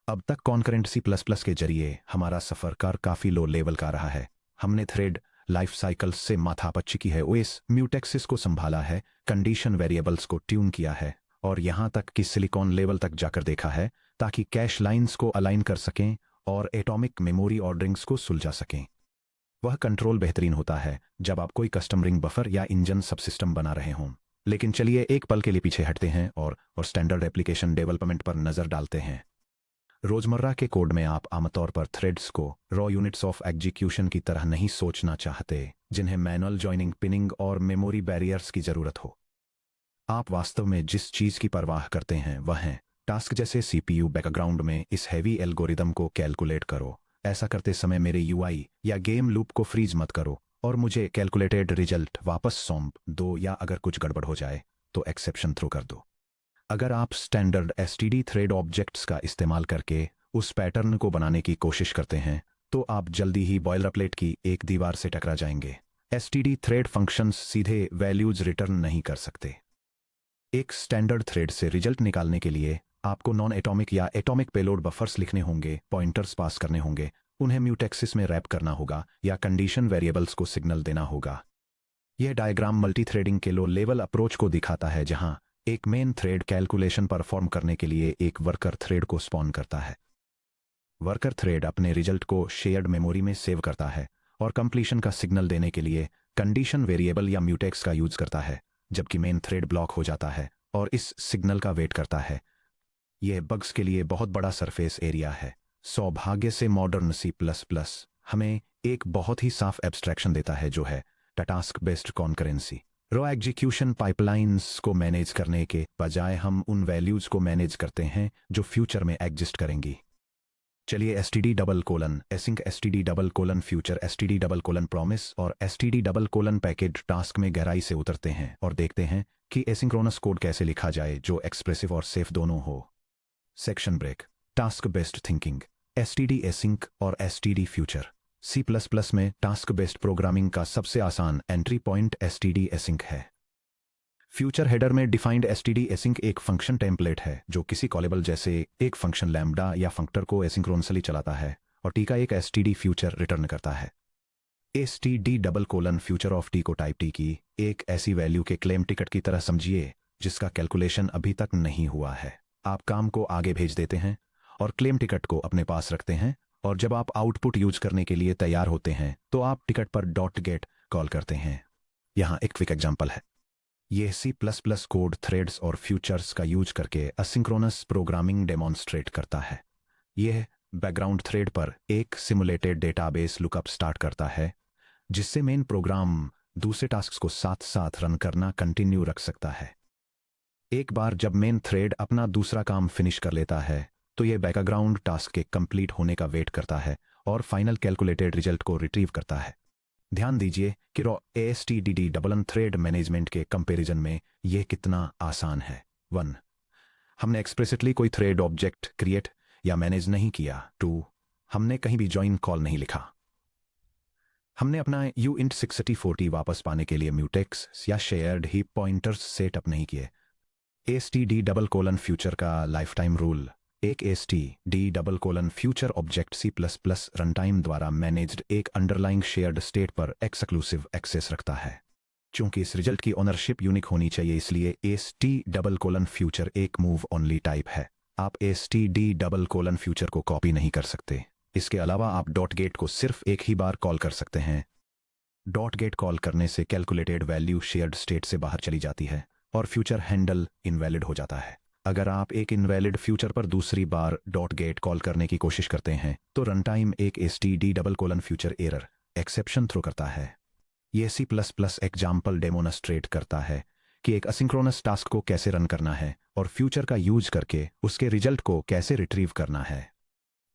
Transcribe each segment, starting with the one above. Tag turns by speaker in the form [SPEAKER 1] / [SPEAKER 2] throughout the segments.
[SPEAKER 1] अब तक concurrent C++ के जरिए हमारा सफ़र काफ़ी लो लेवल का रहा है। हमने थ्रेड लाइफ साइकिल से माथापच्ची की है, ओएस म्यूटेक्सिस को संभाला है, कंडीशन वेरिएबल्स को ट्यून किया है और यहाँ तक कि सिलिकॉन लेवल तक जाकर देखा है ताकि कैश लाइंस को अलाइन कर सकें और एटॉमिक मेमोरी ऑर्डरिंग्स को सुलझा सकें। वह कंट्रोल बेहतरीन होता है जब आप कोई कस्टम रिंग बफर या इंजन सबसिस्टम बना रहे हों। लेकिन चलिए एक पल के लिए पीछे हटते हैं और स्टैंडर्ड एप्लीकेशन डेवलपमेंट पर नज़र डालते हैं। रोजमर्रा के कोड में आप आमतौर पर थ्रेड्स को रॉ यूनिट्स ऑफ एग्जीक्यूशन की तरह नहीं सोचना चाहते, जिन्हें मैनुअल जॉइनिंग, पिनिंग और मेमोरी बैरियर्स की जरूरत हो। आप वास्तव में जिस चीज की परवाह करते हैं वह है टास्क। जैसे सीपीयू बैकग्राउंड में इस हैवी एल्गोरिदम को कैलकुलेट करो। ऐसा करते समय मेरे यूआई या गेम लूप को फ्रीज मत करो और मुझे कैलकुलेटेड रिजल्ट वापस सौंप दो, या अगर कुछ गड़बड़ हो जाए तो एक्सेप्शन थ्रो कर दो। अगर आप स्टैंडर्ड एसटीडी थ्रेड ऑब्जेक्ट्स का इस्तेमाल करके उस पैटर्न को बनाने की कोशिश करते हैं तो आप जल्दी ही बॉयलरप्लेट की एक दीवार से टकरा जाएंगे। एसटीडी थ्रेड फंक्शंस सीधे वैल्यूज रिटर्न नहीं कर सकते। एक स्टैंडर्ड थ्रेड से रिजल्ट निकालने के लिए आपको नॉन एटॉमिक या एटॉमिक पेलोड बफर्स लिखने होंगे, पॉइंटर्स पास करने होंगे, उन्हें म्यूटेक्सिस में रैप करना होगा या कंडीशन वेरिएबल्स को सिग्नल देना होगा। यह डायग्राम मल्टीथ्रेडिंग के लो लेवल अप्रोच को दिखाता है, जहां एक मेन थ्रेड कैलकुलेशन परफॉर्म करने के लिए एक वर्कर थ्रेड को स्पॉन करता है। वर्कर थ्रेड अपने रिजल्ट को शेयर्ड मेमोरी में सेव करता है और कंप्लीशन का सिग्नल देने के लिए कंडीशन वेरिएबल या म्यूटेक्स का यूज करता है, जबकि मेन थ्रेड ब्लॉक हो जाता है और इस सिग्नल का वेट करता है। यह बग्स के लिए बहुत बड़ा सरफेस एरिया है। सौभाग्य से मॉडर्न C++ हमें एक बहुत ही साफ एब्स्ट्रैक्शन देता है, जो है task based concurrency. Raw execution pipelines को मैनेज करने के बजाय हम उन वैल्यूज को मैनेज करते हैं जो फ्यूचर में एग्जिस्ट करेंगी। चलिए STD double colon async, STD double colon future, STD double colon promise और STD double colon package task में गहराई से उतरते हैं और देखते हैं कि एसिंक्रोनस कोड कैसे लिखा जाए जो एक्सप्रेसिव और सेफ दोनों हो। Section break. Task based thinking, STD async और एसटीडी फ्यूचर। C++ में टास्क बेस्ड प्रोग्रामिंग का सबसे आसान एंट्री पॉइंट एसटीडी एसिंक है। फ्यूचर हेडर में डिफाइंड एसटीडी एसिंक एक फंक्शन टेम्पलेट है जो किसी कॉलेबल जैसे एक फंक्शन लैम्बडा या फंक्टर को एसिंक्रोनसली चलाता है और टी का एक एसटीडी फ्यूचर रिटर्न करता है। STD double colon future of T को टाइप टी की एक ऐसी वैल्यू के क्लेम टिकट की तरह समझिए जिसका कैलकुलेशन अभी तक नहीं हुआ है। आप काम को आगे भेज देते हैं और क्लेम टिकट को अपने पास रखते हैं, और जब आप आउटपुट यूज करने के लिए तैयार होते हैं तो आप टिकट पर डॉट गेट कॉल करते हैं। यहाँ एक क्विक एग्जांपल है। यह C++ कोड थ्रेड्स और फ्यूचर्स का यूज करके असिंक्रोनस प्रोग्रामिंग डेमोन्स्ट्रेट करता है। यह बैकग्राउंड थ्रेड पर एक सिमुलेटेड डेटाबेस लुकअप स्टार्ट करता है, जिससे मेन प्रोग्राम दूसरे टास्क को साथ साथ रन करना कंटिन्यू रख सकता है। एक बार जब मेन थ्रेड अपना दूसरा काम फिनिश कर लेता है तो यह बैकग्राउंड टास्क के कंप्लीट होने का वेट करता है और फाइनल कैलकुलेटेड रिजल्ट को रिट्रीव करता है। ध्यान दीजिए कि raw STD double thread management के कंपैरिजन में यह कितना आसान है। 1. हमने एक्सप्रेसिटली कोई थ्रेड ऑब्जेक्ट क्रिएट या मैनेज नहीं किया। 2. हमने कहीं भी जॉइन कॉल नहीं लिखा। हमने अपना uint 6040 वापस पाने के लिए म्यूटेक्स या शेयर्ड हीप पॉइंटर्स सेटअप नहीं किए। एसटीडी डबल कोलन फ्यूचर का लाइफ टाइम रूल। एक STD double colon future object C++ runtime द्वारा मैनेज्ड एक अंडरलाइंग शेयर्ड स्टेट पर एक्सक्लूसिव एक्सेस रखता है। चूंकि इस रिजल्ट की ओनरशिप यूनिक होनी चाहिए, इसलिए एसटी डबल कोलन फ्यूचर एक मूव ओनली टाइप है। आप एसटीडी डबल कोलन फ्यूचर को कॉपी नहीं कर सकते। इसके अलावा आप डॉट गेट को सिर्फ एक ही बार कॉल कर सकते हैं। डॉट गेट कॉल करने से कैलकुलेटेड वैल्यू शेयर्ड स्टेट से बाहर चली जाती है और फ्यूचर हैंडल इनवैलिड हो जाता है। अगर आप एक इनवैलिड फ्यूचर पर दूसरी बार डॉट गेट कॉल करने की कोशिश करते हैं तो रनटाइम एक STD double colon future error exception throw करता है। यह C++ एग्जाम्पल डेमोन्स्ट्रेट करता है कि एक असिंक्रोनस टास्क को कैसे रन करना है और फ्यूचर का यूज करके उसके रिजल्ट को कैसे रिट्रीव करना है।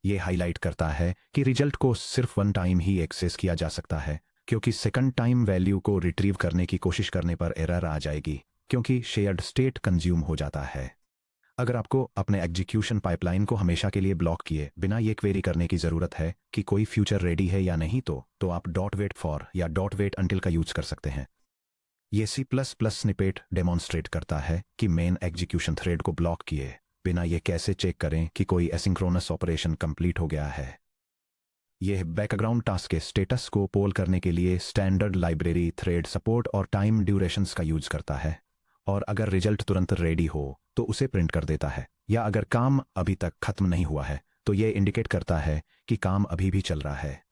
[SPEAKER 1] यह हाईलाइट करता है कि रिजल्ट को सिर्फ वन टाइम ही एक्सेस किया जा सकता है, क्योंकि सेकंड टाइम वैल्यू को रिट्रीव करने की कोशिश करने पर एरर आ जाएगी क्योंकि शेयर्ड स्टेट कंज्यूम हो जाता है। अगर आपको अपने एग्जीक्यूशन पाइपलाइन को हमेशा के लिए ब्लॉक किए बिना ये क्वेरी करने की ज़रूरत है कि कोई फ्यूचर रेडी है या नहीं, तो आप डॉट वेट फॉर या डॉट वेट अंटिल का यूज कर सकते हैं। ये C++ स्निपेट डेमोन्स्ट्रेट करता है कि मेन एग्जीक्यूशन थ्रेड को ब्लॉक किए बिना ये कैसे चेक करें कि कोई एसिंक्रोनस ऑपरेशन कंप्लीट हो गया है? यह बैकग्राउंड टास्क के स्टेटस को पोल करने के लिए स्टैंडर्ड लाइब्रेरी थ्रेड सपोर्ट और टाइम ड्यूरेशंस का यूज करता है, और अगर रिजल्ट तुरंत रेडी हो तो उसे प्रिंट कर देता है, या अगर काम अभी तक खत्म नहीं हुआ है तो यह इंडिकेट करता है कि काम अभी भी चल रहा है।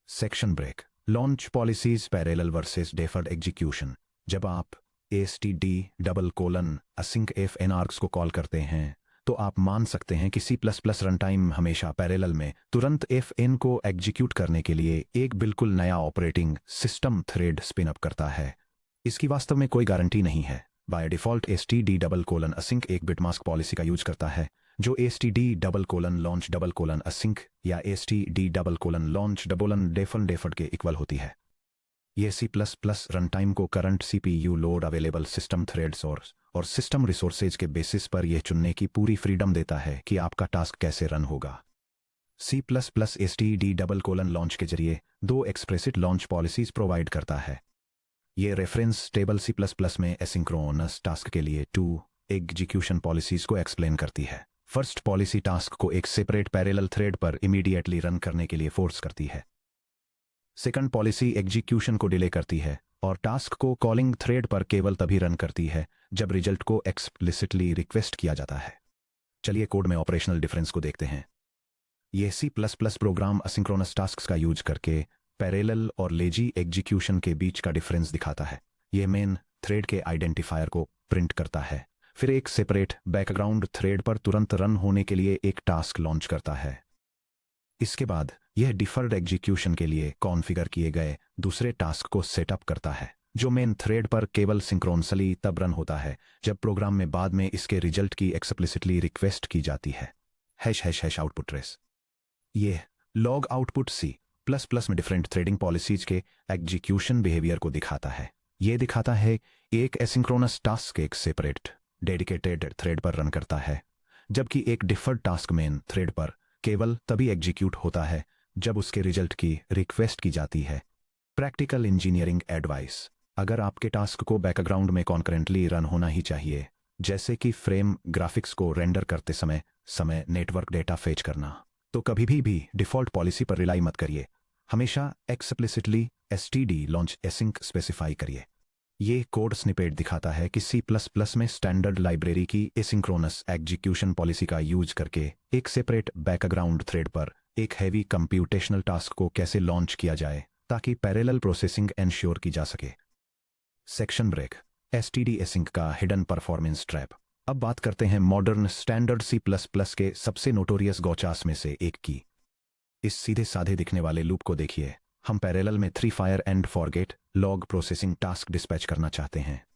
[SPEAKER 1] Section break. Launch policies parallel versus deferred execution. जब आप std::async fnargs को कॉल करते हैं तो आप मान सकते हैं कि C++ रन टाइम हमेशा पैरेलल में तुरंत fn को एग्जीक्यूट करने के लिए एक बिल्कुल नया operating system thread spin up करता है। इसकी वास्तव में कोई गारंटी नहीं है। बाय डिफॉल्ट std::async एक बिटमास्क पॉलिसी का यूज करता है जो std::launch::async या std::launch::deferred के इक्वल होती है। यह C++ रन टाइम को current CPU load available system threads और सिस्टम रिसोर्सेज के बेसिस पर यह चुनने की पूरी फ्रीडम देता है कि आपका टास्क कैसे रन होगा। C++ std::launch के जरिए दो एक्सप्रेसिट लॉन्च पॉलिसीज प्रोवाइड करता है। ये रेफरेंस टेबल C++ में एसिंक्रोनस टास्क के लिए 2 एग्जीक्यूशन पॉलिसीज को एक्सप्लेन करती है। फर्स्ट पॉलिसी टास्क को एक सेपरेट पैरेलल थ्रेड पर इमीडिएटली रन करने के लिए फोर्स करती है। सेकंड पॉलिसी एग्जीक्यूशन को डिले करती है और टास्क को कॉलिंग थ्रेड पर केवल तभी रन करती है जब रिजल्ट को एक्सप्लिसिटली रिक्वेस्ट किया जाता है। चलिए कोड में ऑपरेशनल डिफरेंस को देखते हैं। यह C++ प्रोग्राम असिंक्रोनस टास्क्स का यूज करके पैरेलल और लेजी एग्जीक्यूशन के बीच का डिफरेंस दिखाता है। यह मेन थ्रेड के आइडेंटिफायर को प्रिंट करता है, फिर एक सेपरेट बैकग्राउंड थ्रेड पर तुरंत रन होने के लिए एक टास्क लॉन्च करता है। इसके बाद यह डिफर्ड एग्जीक्यूशन के लिए कॉन्फ़िगर किए गए दूसरे टास्क को सेटअप करता है जो मेन थ्रेड पर केवल सिंक्रोनसली तब रन होता है जब प्रोग्राम में बाद में इसके रिजल्ट की एक्सप्लिसिटली रिक्वेस्ट की जाती है। # आउटपुट ट्रेस। यह लॉग आउटपुट C++ में डिफरेंट थ्रेडिंग पॉलिसीज के एग्जीक्यूशन बिहेवियर को दिखाता है। यह दिखाता है एक एसिंक्रोनस टास्क एक सेपरेट डेडिकेटेड थ्रेड पर रन करता है, जबकि एक डिफर्ड टास्क मेन थ्रेड पर केवल तभी एग्जीक्यूट होता है जब उसके रिजल्ट की रिक्वेस्ट की जाती है। Practical engineering advice. अगर आपके टास्क को बैकग्राउंड में कॉन्करेंटली रन होना ही चाहिए, जैसे कि फ्रेम ग्राफिक्स को रेंडर करते समय नेटवर्क डेटा फेच करना, तो कभी भी डिफॉल्ट पॉलिसी पर रिलाई मत करिए। हमेशा एक्सप्लिसिटली std::launch::async स्पेसिफाई करिए। ये कोड स्निपेट दिखाता है कि C++ में स्टैंडर्ड लाइब्रेरी की एसिंक्रोनस एग्जीक्यूशन पॉलिसी का यूज करके एक सेपरेट बैकग्राउंड थ्रेड पर एक हैवी कंप्यूटेशनल टास्क को कैसे लॉन्च किया जाए ताकि पैरेलल प्रोसेसिंग एंश्योर की जा सके। Section break. std::async का हिडन परफॉर्मेंस ट्रैप। अब बात करते हैं मॉडर्न स्टैंडर्ड C++ के सबसे नोटोरियस गौचास में से एक की। इस सीधे साधे दिखने वाले लूप को देखिए। हम पैरेलल में 3 fire and forget log processing task dispatch करना चाहते हैं।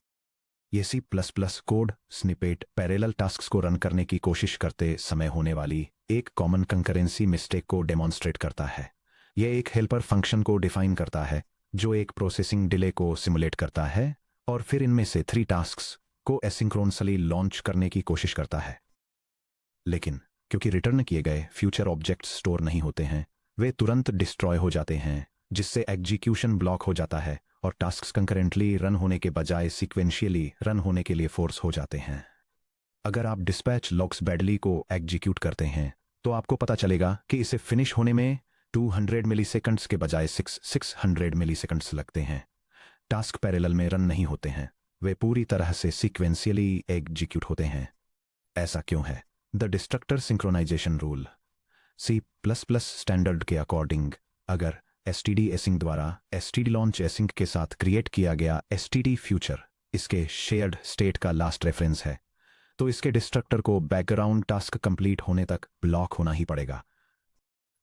[SPEAKER 1] यह C++ code snippet parallel tasks को रन करने की कोशिश करते समय होने वाली एक कॉमन कंकरेंसी मिस्टेक को डेमोन्स्ट्रेट करता है। यह एक हेल्पर फंक्शन को डिफाइन करता है जो एक प्रोसेसिंग डिले को सिमुलेट करता है और फिर इनमें से 3 टास्क्स को एसिंक्रोनसली लॉन्च करने की कोशिश करता है। लेकिन क्योंकि रिटर्न किए गए फ्यूचर ऑब्जेक्ट्स स्टोर नहीं होते हैं, वे तुरंत डिस्ट्रॉय हो जाते हैं, जिससे एग्जीक्यूशन ब्लॉक हो जाता है और टास्क्स कंकरेंटली रन होने के बजाय सीक्वेंशियली रन होने के लिए फोर्स हो जाते हैं। अगर आप डिस्पैच लॉग्स बैडली को एग्जीक्यूट करते हैं तो आपको पता चलेगा कि इसे फिनिश होने में 200 मिलीसेकंड्स के बजाय 600 मिलीसेकंड्स लगते हैं। टास्क पैरेलल में रन नहीं होते हैं, वे पूरी तरह से सीक्वेंशियली एग्जीक्यूट होते हैं। ऐसा क्यों है? The destructor synchronisation rule. C++ standard के अकॉर्डिंग अगर std::async द्वारा std::launch::async के साथ क्रिएट किया गया std फ्यूचर इसके शेयर्ड स्टेट का लास्ट रेफरेंस है, तो इसके डिस्ट्रक्टर को बैकग्राउंड टास्क कंप्लीट होने तक ब्लॉक होना ही पड़ेगा।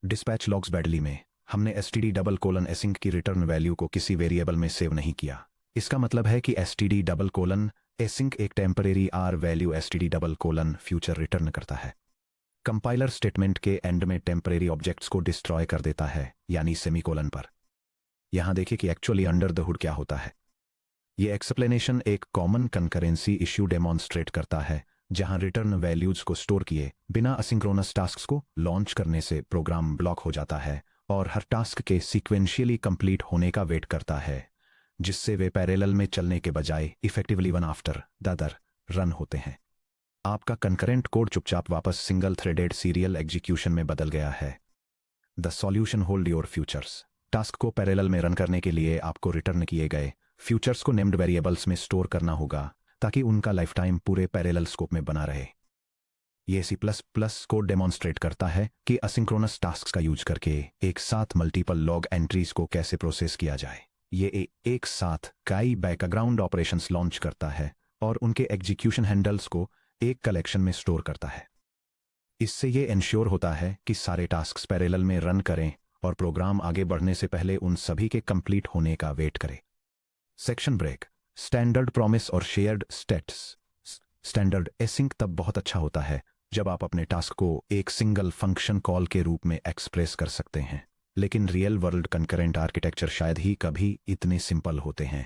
[SPEAKER 1] डिस्पैच लॉग्स बैडली में हमने std::async की रिटर्न वैल्यू को किसी वेरिएबल में सेव नहीं किया। इसका मतलब है कि std::async एक टेम्परेरी r वैल्यू std::फ्यूचर रिटर्न करता है। कंपाइलर स्टेटमेंट के एंड में टेम्परेरी ऑब्जेक्ट्स को डिस्ट्रॉय कर देता है, यानी सेमीकोलन पर। यहां देखिए कि एक्चुअली अंडर द हुड क्या होता है। यह एक्सप्लेनेशन एक कॉमन कंकरेंसी इश्यू डेमोन्स्ट्रेट करता है जहां रिटर्न वैल्यूज को स्टोर किए बिना असिंक्रोनस टास्क्स को लॉन्च करने से प्रोग्राम ब्लॉक हो जाता है और हर टास्क के सीक्वेंशियली कंप्लीट होने का वेट करता है, जिससे वे पैरेलल में चलने के बजाय effectively one after the other run होते हैं। आपका कंकरेंट कोड चुपचाप वापस सिंगल थ्रेडेड सीरियल एग्जीक्यूशन में बदल गया है। The solution hold your futures. Task को पैरेलल में रन करने के लिए आपको रिटर्न किए गए फ्यूचर्स को नेम्ड वेरिएबल्स में स्टोर करना होगा ताकि उनका लाइफ टाइम पूरे पैरेलल स्कोप में बना रहे। ये C++ कोड डेमॉन्स्ट्रेट करता है कि असिंक्रोनस टास्क का यूज करके एक साथ मल्टीपल लॉग एंट्रीज को कैसे प्रोसेस किया जाए। ये एक साथ कई बैकग्राउंड ऑपरेशंस लॉन्च करता है और उनके एग्जीक्यूशन हैंडल्स को एक कलेक्शन में स्टोर करता है। इससे ये इंश्योर होता है कि सारे टास्क्स पैरेलल में रन करें और प्रोग्राम आगे बढ़ने से पहले उन सभी के कंप्लीट होने का वेट करे। Section break. स्टैंडर्ड प्रॉमिस और शेयर्ड स्टेट्स। स्टैंडर्ड एसिंक तब बहुत अच्छा होता है जब आप अपने टास्क को एक सिंगल फंक्शन कॉल के रूप में एक्सप्रेस कर सकते हैं, लेकिन रियल वर्ल्ड कंकरेंट आर्किटेक्चर शायद ही कभी इतने सिंपल होते हैं।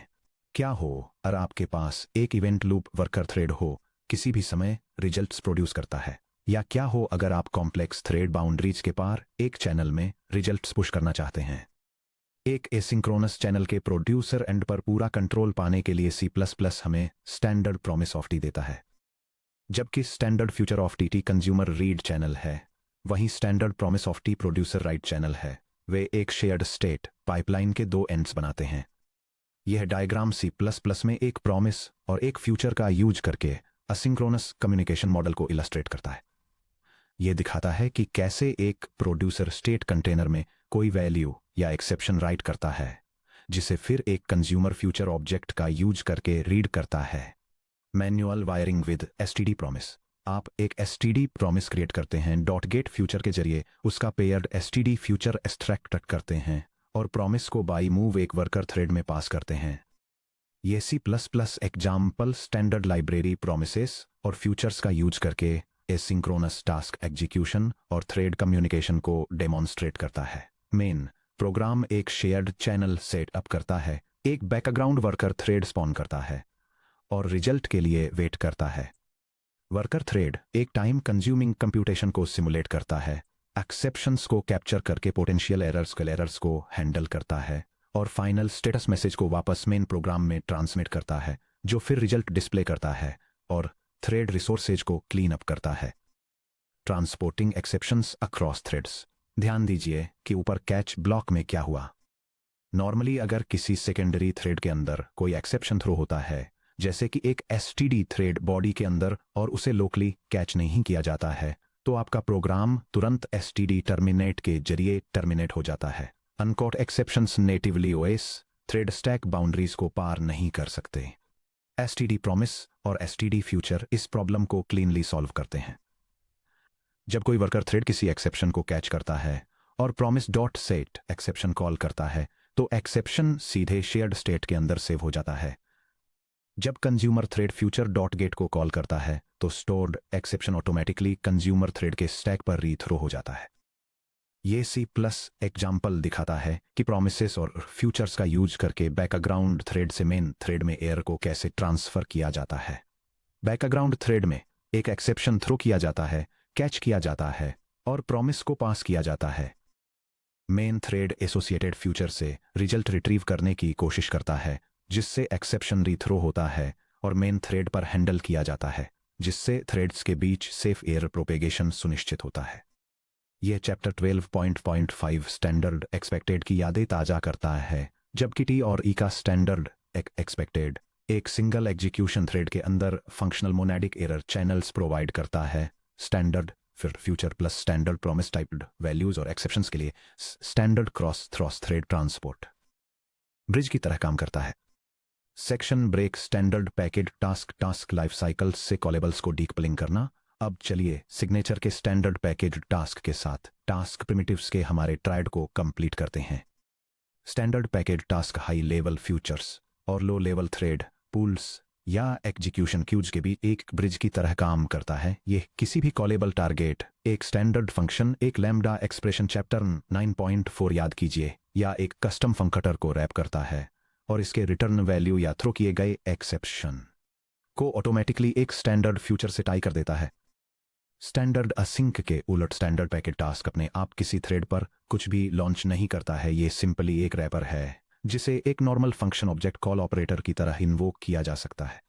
[SPEAKER 1] क्या हो अगर आपके पास एक इवेंट लूप वर्कर थ्रेड हो किसी भी समय रिजल्ट्स प्रोड्यूस करता है, या क्या हो अगर आप कॉम्प्लेक्स थ्रेड बाउंड्रीज के पार एक चैनल में रिजल्ट्स पुश करना चाहते हैं। एक एसिंक्रोनस चैनल के प्रोड्यूसर एंड पर पूरा कंट्रोल पाने के लिए C++ हमें स्टैंडर्ड प्रॉमिस ऑफ टी देता है। जबकि standard future of T consumer read channel है, वहीं standard promise of T producer right channel है। वे एक शेयर्ड स्टेट पाइपलाइन के दो एंड्स बनाते हैं। यह डायग्राम C++ में एक प्रॉमिस और एक फ्यूचर का यूज करके असिंक्रोनस कम्युनिकेशन मॉडल को इलस्ट्रेट करता है। यह दिखाता है कि कैसे एक प्रोड्यूसर स्टेट कंटेनर में कोई वैल्यू या एक्सेप्शन राइट करता है, जिसे फिर एक कंज्यूमर फ्यूचर ऑब्जेक्ट का यूज करके रीड करता है। Manual wiring with STD promise. आप एक एसटीडी प्रॉमिस क्रिएट करते हैं, डॉट गेट फ्यूचर के जरिए उसका पेयर्ड एसटीडी फ्यूचर एक्सट्रैक्ट करते हैं और प्रॉमिस को बाई मूव एक वर्कर थ्रेड में पास करते हैं। ये C++ example standard library promises और फ्यूचर्स का यूज करके एसिंक्रोनस टास्क एग्जीक्यूशन और थ्रेड कम्युनिकेशन को डेमॉन्स्ट्रेट करता है। मेन प्रोग्राम एक शेयर्ड चैनल सेट अप करता है, एक बैकग्राउंड वर्कर थ्रेड स्पॉन करता है और रिजल्ट के लिए वेट करता है। वर्कर थ्रेड एक टाइम कंज्यूमिंग कंप्यूटेशन को सिमुलेट करता है, एक्सेप्शंस को कैप्चर करके पोटेंशियल एरर्स को हैंडल करता है और फाइनल स्टेटस मैसेज को वापस मेन प्रोग्राम में ट्रांसमिट करता है, जो फिर रिजल्ट डिस्प्ले करता है और थ्रेड रिसोर्सेज को क्लीन अप करता है। Transporting exceptions across threads. ध्यान दीजिए कि ऊपर कैच ब्लॉक में क्या हुआ। नॉर्मली अगर किसी सेकेंडरी थ्रेड के अंदर कोई एक्सेप्शन थ्रो होता है, जैसे कि एक एसटीडी थ्रेड बॉडी के अंदर, और उसे लोकली कैच नहीं किया जाता है, तो आपका प्रोग्राम तुरंत एसटीडी टर्मिनेट के जरिए टर्मिनेट हो जाता है। Uncaught exceptions natively OS thread stack boundaries को पार नहीं कर सकते। एसटीडी प्रॉमिस और एसटीडी फ्यूचर इस प्रॉब्लम को क्लीनली सॉल्व करते हैं। जब कोई वर्कर थ्रेड किसी एक्सेप्शन को कैच करता है और promise dot set exception call करता है, तो एक्सेप्शन सीधे शेयर्ड स्टेट के अंदर सेव हो जाता है। जब consumer thread future dot gate को कॉल करता है, तो stored exception automatically consumer thread के स्टैक पर रीथ्रो हो जाता है। ये C+ एग्जाम्पल दिखाता है कि प्रॉमिसेस और फ्यूचर्स का यूज करके बैकग्राउंड थ्रेड से मेन थ्रेड में एरर को कैसे ट्रांसफर किया जाता है। बैकग्राउंड थ्रेड में एक एक्सेप्शन थ्रो किया जाता है, कैच किया जाता है और प्रॉमिस को पास किया जाता है। मेन थ्रेड एसोसिएटेड फ्यूचर से रिजल्ट रिट्रीव करने की कोशिश करता है, जिससे एक्सेप्शन रीथ्रो होता है और मेन थ्रेड पर हैंडल किया जाता है, जिससे थ्रेड्स के बीच सेफ एरर प्रोपेगेशन सुनिश्चित होता है। यह चैप्टर 12.5 स्टैंडर्ड एक्सपेक्टेड की यादें ताज़ा करता है, जबकि टी और ई का स्टैंडर्ड एक्सपेक्टेड एक सिंगल एग्जीक्यूशन थ्रेड के अंदर functional monadic error channels provide करता है। स्टैंडर्ड फिर future plus standard promise typed values और एक्सेप्शंस के लिए standard cross thread transport bridge की तरह काम करता है। Section break. Standard package task life cycle से कॉलेबल्स को डीकपलिंग करना। अब चलिए सिग्नेचर के स्टैंडर्ड पैकेज टास्क के साथ टास्क प्रिमिटिव्स के हमारे ट्रायड को कंप्लीट करते हैं। Standard package task high level futures और लो लेवल थ्रेड पूल्स या एग्जीक्यूशन क्यूज के बीच एक ब्रिज की तरह काम करता है। यह किसी भी कॉलेबल टारगेट, एक स्टैंडर्ड फंक्शन, एक लैम्डा एक्सप्रेशन चैप्टर 9.4 याद कीजिए, या एक कस्टम फंक्टर को रैप करता है और इसके रिटर्न वैल्यू या थ्रो किए गए एक्सेप्शन को ऑटोमेटिकली एक स्टैंडर्ड फ्यूचर से टाई कर देता है। स्टैंडर्ड असिंक के उलट स्टैंडर्ड पैकेज टास्क अपने आप किसी थ्रेड पर कुछ भी लॉन्च नहीं करता है। ये सिंपली एक रैपर है जिसे एक normal function object call operator की तरह इन्वोक किया जा सकता है।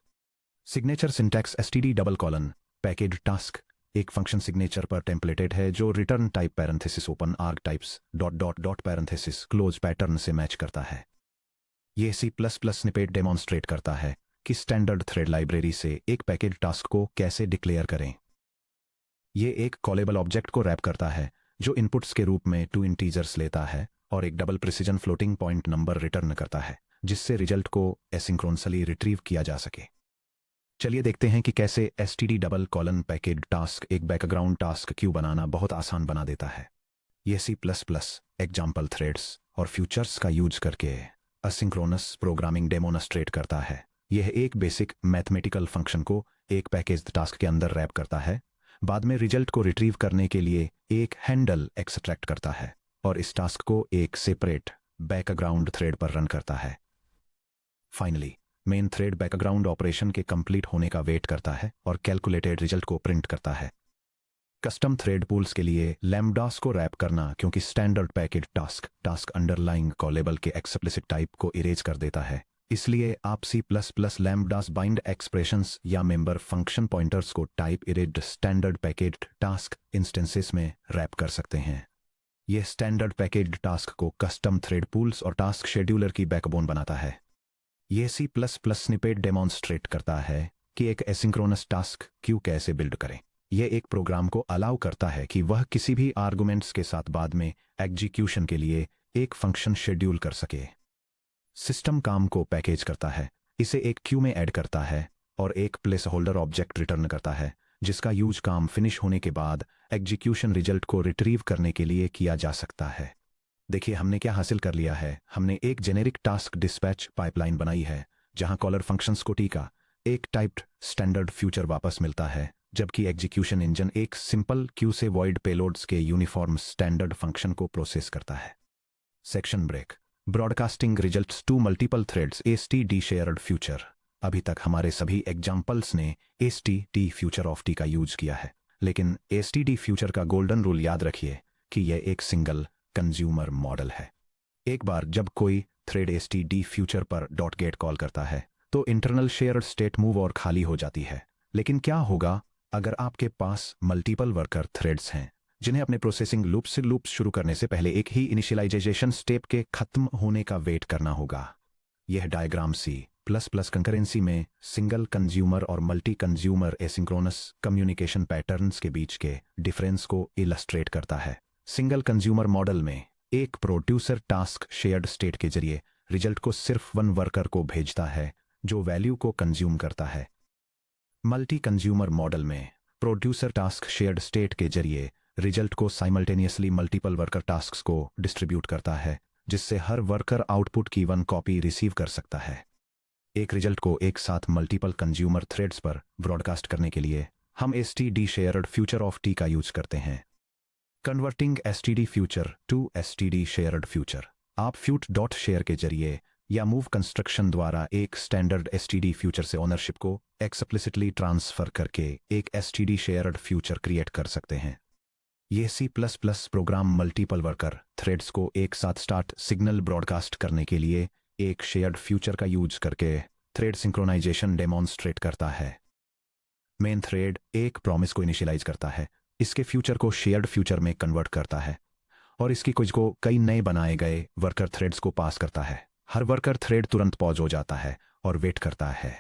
[SPEAKER 1] Signature syntax STD double colon package task एक फंक्शन सिग्नेचर पर टेम्पलेटेड है जो return type parenthesis open arg types dot dot dot parenthesis close pattern से मैच करता है। यह C plus plus snippet demonstrate करता है कि स्टैंडर्ड थ्रेड लाइब्रेरी से एक पैकेज टास्क को कैसे डिक्लेयर करें। यह एक कॉलेबल ऑब्जेक्ट को रैप करता है जो इनपुट्स के रूप में 2 इंटीजर्स लेता है और एक double precision floating point number return करता है जिससे रिजल्ट को एसिंक्रोनसली रिट्रीव किया जा सके। चलिए देखते हैं कि कैसे std double colon package task एक बैकग्राउंड टास्क क्यू बनाना बहुत आसान बना देता है। यह C plus plus example threads और फ्यूचर्स का यूज करके असिंक्रोनस प्रोग्रामिंग डेमोन्स्ट्रेट करता है। यह एक बेसिक मैथमेटिकल फंक्शन को एक पैकेज टास्क के अंदर रैप करता है, बाद में रिजल्ट को रिट्रीव करने के लिए एक हैंडल एक्सट्रैक्ट करता है और इस टास्क को एक सेपरेट बैकग्राउंड थ्रेड पर रन करता है। Finally main thread background operation के कंप्लीट होने का वेट करता है और कैलकुलेटेड रिजल्ट को प्रिंट करता है। कस्टम थ्रेड पूल्स के लिए लैम्डास को रैप करना क्योंकि standard package task underlying callable के एक्सप्लिसिट टाइप को इरेज कर देता है, इसलिए आप C plus plus lambdas bind expressions या मेंबर फंक्शन पॉइंटर्स को type erased standard package task instances में रैप कर सकते हैं। यह स्टैंडर्ड पैकेज टास्क को कस्टम थ्रेड पूल्स और टास्क शेड्यूलर की बैकबोन बनाता है। यह C plus plus snippet demonstrate करता है कि एक एसिंक्रोनस टास्क क्यू कैसे बिल्ड करें। यह एक प्रोग्राम को अलाउ करता है कि वह किसी भी आर्गुमेंट्स के साथ बाद में एग्जीक्यूशन के लिए एक फंक्शन शेड्यूल कर सके। सिस्टम काम को पैकेज करता है, इसे एक क्यू में ऐड करता है और एक प्लेस होल्डर ऑब्जेक्ट रिटर्न करता है जिसका यूज काम फिनिश होने के बाद एग्जीक्यूशन रिजल्ट को रिट्रीव करने के लिए किया जा सकता है। देखिए हमने क्या हासिल कर लिया है। हमने एक जेनेरिक टास्क डिस्पैच पाइपलाइन बनाई है जहां कॉलर फंक्शंस को टीका एक टाइप्ड स्टैंडर्ड फ्यूचर वापस मिलता है, जबकि एग्जीक्यूशन इंजन एक सिंपल क्यू से वॉइड पेलोड्स के यूनिफॉर्म स्टैंडर्ड फंक्शन को प्रोसेस करता है। Section break broadcasting results to multiple threads STD shared future. अभी तक हमारे सभी एग्जाम्पल्स ने एसटीडी फ्यूचर ऑफ टी का यूज किया है, लेकिन एसटीडी फ्यूचर का गोल्डन रूल याद रखिए कि यह एक सिंगल कंज्यूमर मॉडल है। एक बार जब कोई थ्रेड एसटीडी फ्यूचर पर डॉट गेट कॉल करता है तो इंटरनल शेयर्ड स्टेट मूव और खाली हो जाती है। लेकिन क्या होगा अगर आपके पास मल्टीपल वर्कर थ्रेड्स हैं जिन्हें अपने प्रोसेसिंग लूप्स शुरू करने से पहले एक ही इनिशियलाइजेशन स्टेप के खत्म होने का वेट करना होगा। यह diagram C plus plus concurrency में सिंगल कंज्यूमर और multi consumer asynchronous communication patterns के बीच के डिफरेंस को इलस्ट्रेट करता है। सिंगल कंज्यूमर मॉडल में एक प्रोड्यूसर टास्क शेयर्ड स्टेट के जरिए रिजल्ट को सिर्फ वन वर्कर को भेजता है जो वैल्यू को कंज्यूम करता है। मल्टी कंज्यूमर मॉडल में प्रोड्यूसर टास्क शेयर्ड स्टेट के जरिए रिजल्ट को साइमल्टेनियसली मल्टीपल वर्कर टास्क्स को डिस्ट्रीब्यूट करता है, जिससे हर वर्कर आउटपुट की वन कॉपी रिसीव कर सकता है। एक रिजल्ट को एक साथ मल्टीपल कंज्यूमर थ्रेड्स पर ब्रॉडकास्ट करने के लिए हम STD shared future of T का यूज करते हैं। Converting STD future to STD shared future. आप फ्यूट डॉट शेयर के जरिए या मूव कंस्ट्रक्शन द्वारा एक स्टैंडर्ड एसटीडी फ्यूचर से ओनरशिप को एक्सप्लिसिटली ट्रांसफर करके एक एसटीडी शेयर्ड फ्यूचर क्रिएट कर सकते हैं। यह C plus plus program multiple worker threads को एक साथ स्टार्ट सिग्नल ब्रॉडकास्ट करने के लिए एक शेयर्ड फ्यूचर का यूज करके थ्रेड सिंक्रोनाइजेशन डेमॉन्स्ट्रेट करता है। मेन थ्रेड एक प्रॉमिस को इनिशियलाइज करता है, इसके फ्यूचर को शेयर्ड फ्यूचर में कन्वर्ट करता है और इसकी कुछ को कई नए बनाए गए वर्कर थ्रेड्स को पास करता है। हर वर्कर थ्रेड तुरंत पॉज हो जाता है और वेट करता है।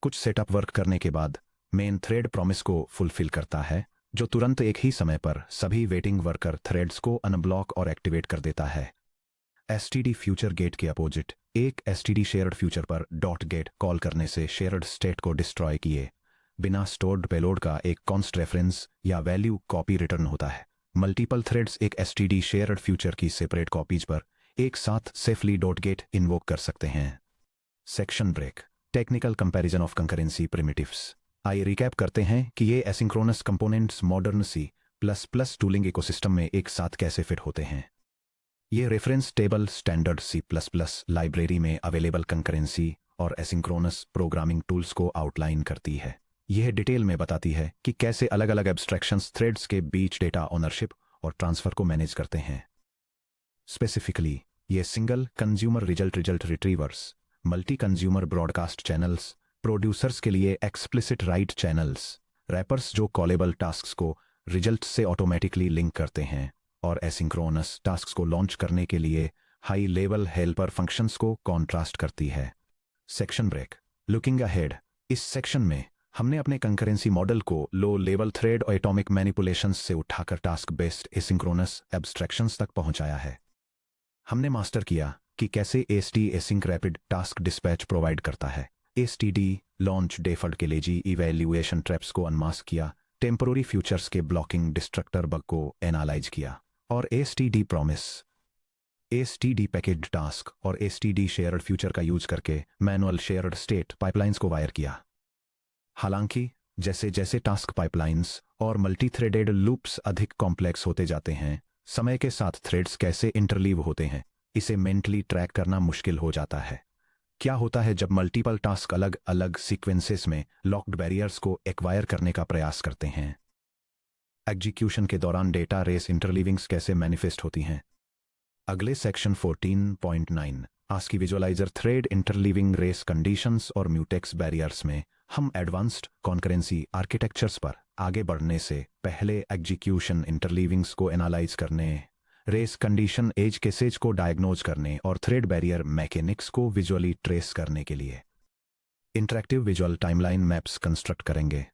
[SPEAKER 1] कुछ सेटअप वर्क करने के बाद मेन थ्रेड प्रॉमिस को फुलफिल करता है, जो तुरंत एक ही समय पर सभी वेटिंग वर्कर थ्रेड्स को अनब्लॉक और एक्टिवेट कर देता है। एसटीडी फ्यूचर गेट के अपोजिट एक एसटीडी शेयर्ड फ्यूचर पर डॉट गेट कॉल करने से शेयर्ड स्टेट को डिस्ट्रॉय किए बिना स्टोर्ड पेलोड का एक कॉन्स्ट रेफरेंस या वैल्यू कॉपी रिटर्न होता है। मल्टीपल थ्रेड्स एक एसटीडी शेयर्ड फ्यूचर की सेपरेट कॉपीज पर एक साथ सेफली डॉट गेट इन्वोक कर सकते हैं। Section break technical comparison of concurrency primitives. आइए रिकैप करते हैं कि ये asynchronous components modern C plus plus tooling ecosystem में एक साथ कैसे फिट होते हैं। ये reference table standard C plus plus library में अवेलेबल कंकरेंसी और एसिंक्रोनस प्रोग्रामिंग टूल्स को आउटलाइन करती है। यह डिटेल में बताती है कि कैसे अलग अलग एब्स्ट्रैक्शंस थ्रेड्स के बीच डेटा ओनरशिप और ट्रांसफर को मैनेज करते हैं। स्पेसिफिकली ये single consumer result retrievers, multi consumer broadcast channels, producers के लिए एक्सप्लिसिट राइट चैनल्स, रैपर्स जो कॉलेबल टास्क्स को रिजल्ट से ऑटोमेटिकली लिंक करते हैं और एसिंक्रोनस टास्क्स को लॉन्च करने के लिए हाई लेवल हेल्पर फंक्शंस को कॉन्ट्रास्ट करती है। Section break. Looking ahead. इस सेक्शन में हमने अपने कंकरेंसी मॉडल को लो लेवल थ्रेड और एटॉमिक मैनिपुलेशंस से उठाकर टास्क बेस्ड एसिंक्रोनस एब्स्ट्रैक्शंस तक पहुंचाया है। हमने मास्टर किया कि कैसे ST async rapid task dispatch provide करता है। एसटीडी लॉन्च डेफर्ड के लेजी इवैल्यूएशन ट्रैप्स को अनमास्क किया, टेम्पोररी फ्यूचर्स के ब्लॉकिंग डिस्ट्रक्टर बग को एनालाइज किया और STD promise, STD packaged task और एसटीडी शेयर्ड फ्यूचर का यूज करके मैनुअल शेयर्ड स्टेट पाइपलाइंस को वायर किया। हालांकि जैसे जैसे टास्क पाइपलाइंस और मल्टी थ्रेडेड लूप्स अधिक कॉम्प्लेक्स होते जाते हैं, समय के साथ थ्रेड्स कैसे इंटरलीव होते हैं इसे मेंटली ट्रैक करना मुश्किल हो जाता है। क्या होता है जब मल्टीपल टास्क अलग अलग सीक्वेंसेस में लॉक्ड बैरियर्स को एक्वायर करने का प्रयास करते हैं? एग्जीक्यूशन के दौरान डेटा रेस इंटरलीविंग्स कैसे मैनिफेस्ट होती हैं? अगले section 14.9 ASCII visualizer thread interleaving race conditions और म्यूटेक्स बैरियर्स में हम एडवांस्ड कॉन्करेंसी आर्किटेक्चर्स पर आगे बढ़ने से पहले एग्जीक्यूशन इंटरलीविंग्स को एनालाइज करने, रेस कंडीशन एज केसेज को डायग्नोज करने और थ्रेड बैरियर मैकेनिक्स को विजुअली ट्रेस करने के लिए interactive visual timeline maps construct करेंगे।